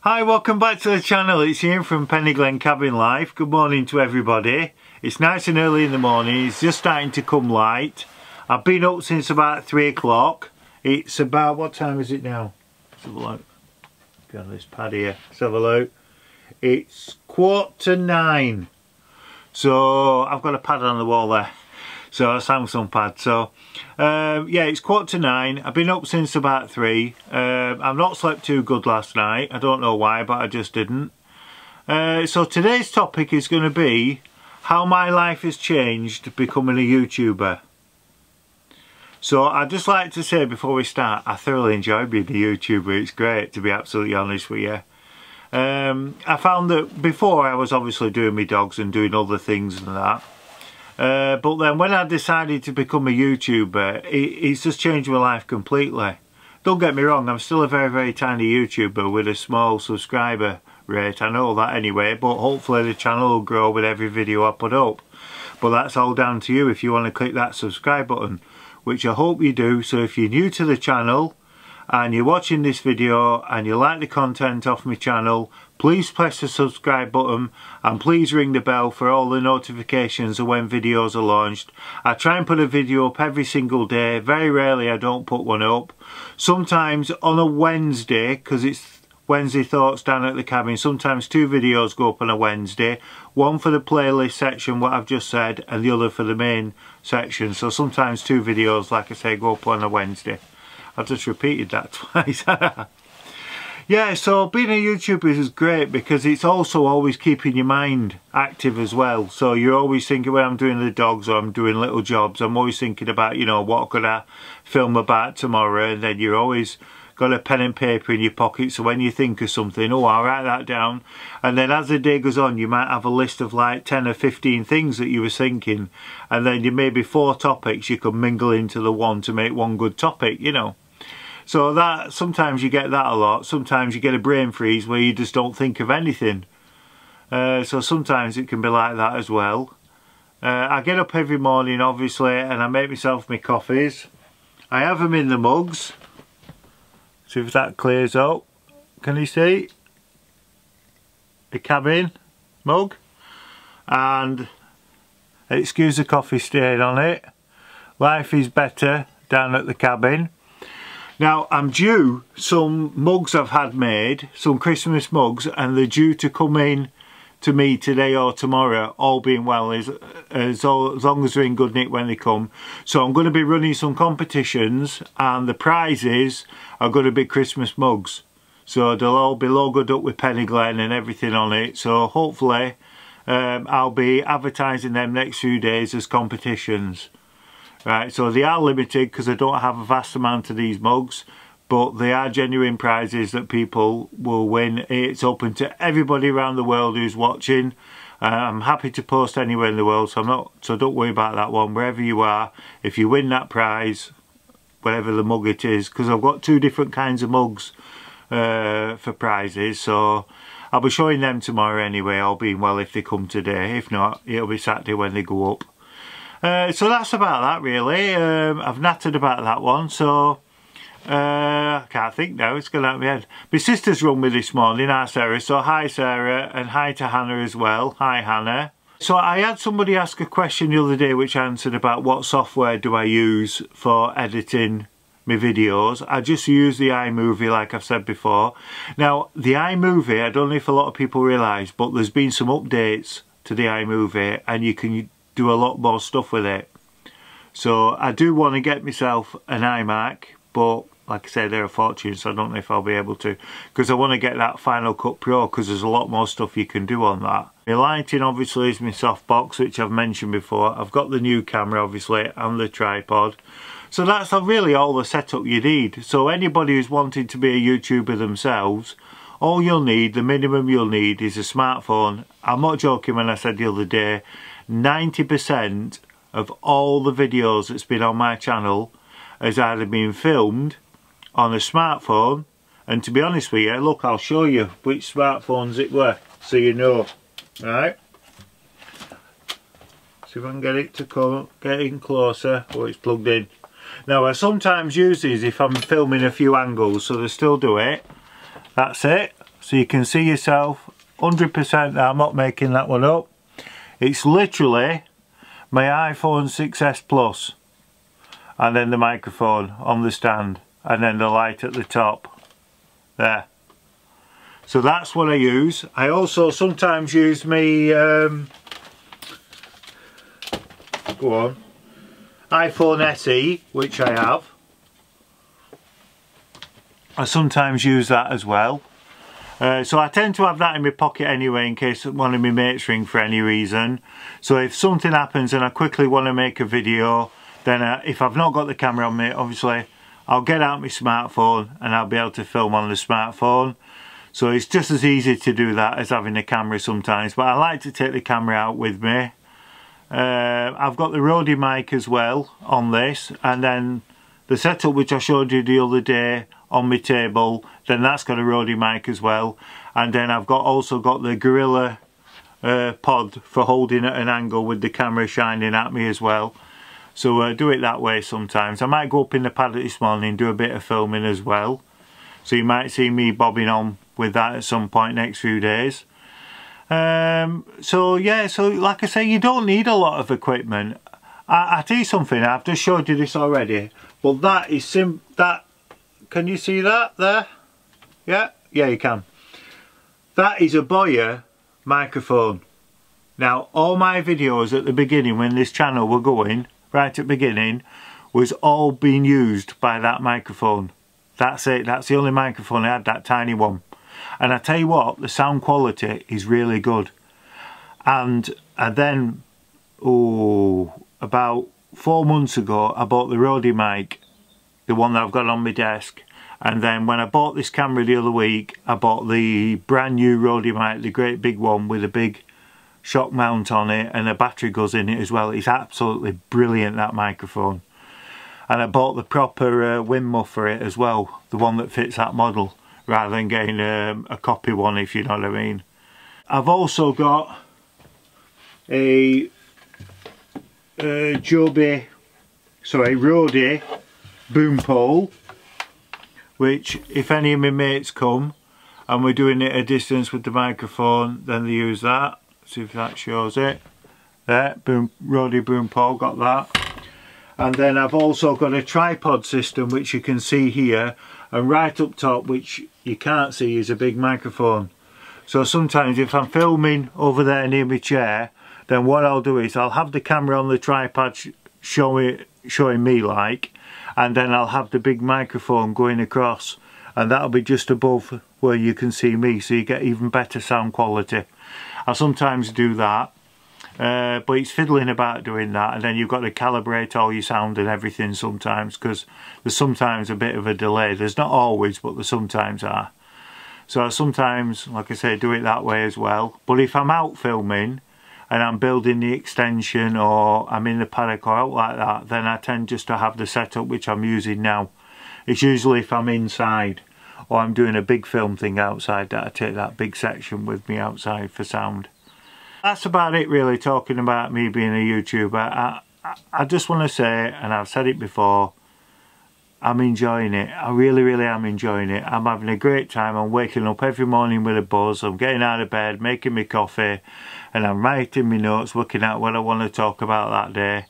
Hi, welcome back to the channel. It's Ian from Peniglen Cabin Life. Good morning to everybody. It's nice and early in the morning. It's just starting to come light. I've been up since about 3 o'clock. It's about, what time is it now? Let's have a look. Got this pad here. Let's have a look. It's 9:15. So I've got a pad on the wall there. So a Samsung pad. So yeah, it's 9:15. I've been up since about 3. I've not slept too good last night. I don't know why, but I just didn't. So today's topic is going to be how my life has changed becoming a YouTuber. So I'd just like to say before we start, I thoroughly enjoy being a YouTuber. It's great, to be absolutely honest with you. I found that before I was obviously doing my dogs and doing other things and that. But then when I decided to become a YouTuber, it's just changed my life completely. Don't get me wrong, I'm still a very, very tiny YouTuber with a small subscriber rate. I know that anyway, but hopefully the channel will grow with every video I put up. But that's all down to you if you want to click that subscribe button, which I hope you do. So if you're new to the channel and you're watching this video and you like the content off my channel, please press the subscribe button and please ring the bell for all the notifications of when videos are launched. I try and put a video up every single day. Very rarely I don't put one up. Sometimes on a Wednesday, because it's Wednesday Thoughts down at the cabin, sometimes 2 videos go up on a Wednesday. One for the playlist section, what I've just said, and the other for the main section. So sometimes 2 videos, like I say, go up on a Wednesday. I've just repeated that twice. Yeah, so being a YouTuber is great because it's also always keeping your mind active as well. So you're always thinking, when I'm doing the dogs or I'm doing little jobs, I'm always thinking about, you know, what could I film about tomorrow? And then you're always got a pen and paper in your pocket, so when you think of something, oh, I'll write that down. And then as the day goes on, you might have a list of like 10 or 15 things that you were thinking, and then you maybe 4 topics you could mingle into the one to make one good topic, you know. So that, sometimes you get that a lot. Sometimes you get a brain freeze where you just don't think of anything. So sometimes it can be like that as well. I get up every morning obviously and I make myself my coffees. I have them in the mugs. See if that clears up. Can you see? The cabin mug. And excuse the coffee stain on it. Life is better down at the cabin. Now I'm due some mugs I've had made, some Christmas mugs, and they're due to come in to me today or tomorrow, all being well, as long as they're in good nick when they come. So I'm going to be running some competitions and the prizes are going to be Christmas mugs. So they'll all be logoed up with Peniglen and everything on it. So hopefully I'll be advertising them next few days as competitions. Right, so they are limited because I don't have a vast amount of these mugs, but they are genuine prizes that people will win. It's open to everybody around the world who's watching. I'm happy to post anywhere in the world, so don't worry about that one. Wherever you are, if you win that prize, whatever the mug it is, because I've got 2 different kinds of mugs for prizes, so I'll be showing them tomorrow anyway, all being well if they come today. If not, it'll be Saturday when they go up. So that's about that really. I've nattered about that one, so I can't think now, it's gone out of my head. My sister's rung me this morning, hi Sarah, so hi Sarah, and hi to Hannah as well. Hi Hannah. So I had somebody ask a question the other day which I answered about what software do I use for editing my videos. I just use the iMovie like I've said before. Now the iMovie, I don't know if a lot of people realise, but there's been some updates to the iMovie and you can do a lot more stuff with it. So I do want to get myself an iMac, but like I said, they're a fortune, so I don't know if I'll be able to, because I want to get that Final Cut Pro because there's a lot more stuff you can do on that. My lighting obviously is my softbox, which I've mentioned before. I've got the new camera obviously and the tripod. So that's really all the setup you need. So anybody who's wanting to be a YouTuber themselves, all you'll need, the minimum you'll need, is a smartphone. I'm not joking when I said the other day, 90% of all the videos that's been on my channel has either been filmed on a smartphone, and to be honest with you, look, I'll show you which smartphones it were so you know. Right, see if I can get it to get in closer. Oh, it's plugged in. Now I sometimes use these if I'm filming a few angles, so they still do it. That's it. so you can see yourself 100% that I'm not making that one up. It's literally my iPhone 6s Plus, and then the microphone on the stand, and then the light at the top there. So that's what I use. I also sometimes use my iPhone SE, which I have. I sometimes use that as well. So I tend to have that in my pocket anyway, in case one of my mates ring for any reason. So if something happens and I quickly want to make a video, then if I've not got the camera on me, obviously I'll get out my smartphone and I'll be able to film on the smartphone. So it's just as easy to do that as having a camera sometimes, but I like to take the camera out with me. I've got the Rode mic as well on this, and then the setup which I showed you the other day on my table, then that's got a Rode mic as well, and then I've also got the Gorilla pod for holding at an angle with the camera shining at me as well. So do it that way sometimes. I might go up in the paddock this morning and do a bit of filming as well, so you might see me bobbing on with that at some point next few days. So yeah, so like I say, you don't need a lot of equipment. I tell you something, I've just showed you this already, but that is can you see that there? Yeah you can. That is a Boya microphone. Now all my videos at the beginning, when this channel were going, right at the beginning, was all being used by that microphone. That's it, that's the only microphone I had, that tiny one. And I tell you what, the sound quality is really good. And then, about 4 months ago, I bought the Rode mic, the one that I've got on my desk. And then when I bought this camera the other week, I bought the brand new Rode mic, the great big one with a big shock mount on it, and a battery goes in it as well. It's absolutely brilliant, that microphone. And I bought the proper wind muff for it as well, the one that fits that model, rather than getting a copy one, if you know what I mean. I've also got a Rode boom pole, which if any of my mates come and we're doing it at a distance with the microphone, then they use that. See if that shows it. There, Rode boom pole, got that. And then I've also got a tripod system, which you can see here, and right up top, which you can't see, is a big microphone. So sometimes if I'm filming over there near my chair, then what I'll do is I'll have the camera on the tripod showing me like, and then I'll have the big microphone going across, and that'll be just above where you can see me, so you get even better sound quality. I sometimes do that. But it's fiddling about doing that, and then you've got to calibrate all your sound and everything sometimes, because there's sometimes a bit of a delay. There's not always, but there sometimes are. So I sometimes, like I say, do it that way as well. But if I'm out filming and I'm building the extension, or I'm in the paddock or out like that, then I tend just to have the setup which I'm using now. It's usually if I'm inside or I'm doing a big film thing outside that I take that big section with me outside for sound. That's about it really, talking about me being a YouTuber. I just want to say, and I've said it before, I'm enjoying it. I really am enjoying it. I'm having a great time. I'm waking up every morning with a buzz. I'm getting out of bed, making me coffee, and I'm writing my notes, working out what I want to talk about that day.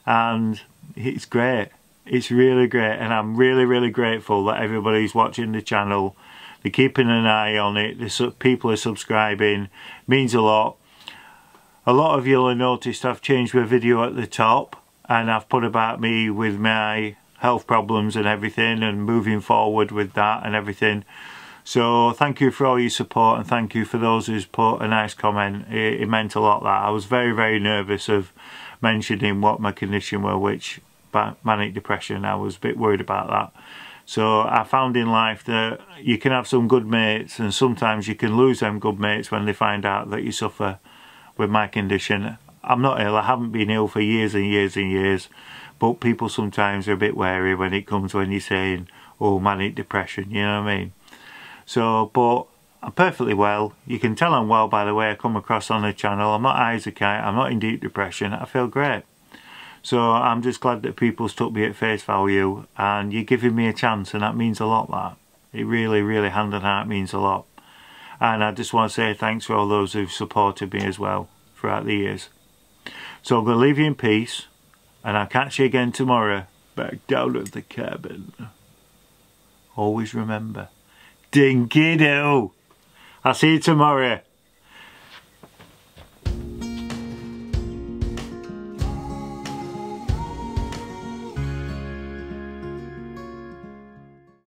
And it's great. It's really great, and I'm really grateful that everybody's watching the channel. They're keeping an eye on it. People are subscribing. It means a lot. A lot of you'll have noticed I've changed my video at the top, and I've put about me with my health problems and everything, and moving forward with that and everything. So thank you for all your support, and thank you for those who's put a nice comment. It meant a lot, that. I was very nervous of mentioning what my condition were, which manic depression. I was a bit worried about that. So I found in life that you can have some good mates, and sometimes you can lose them good mates when they find out that you suffer with my condition. I'm not ill, I haven't been ill for years and years, but people sometimes are a bit wary when it comes when you're saying, oh, manic depression, you know what I mean? So, but I'm perfectly well. You can tell I'm well by the way I come across on the channel. I'm not high as a kite, I'm not in deep depression, I feel great. So I'm just glad that people's took me at face value, and you're giving me a chance, and that means a lot, that. It really hand on heart means a lot. And I just want to say thanks for all those who've supported me as well throughout the years. So I'm going to leave you in peace, and I'll catch you again tomorrow back down at the cabin. Always remember, dinky-doo. I'll see you tomorrow.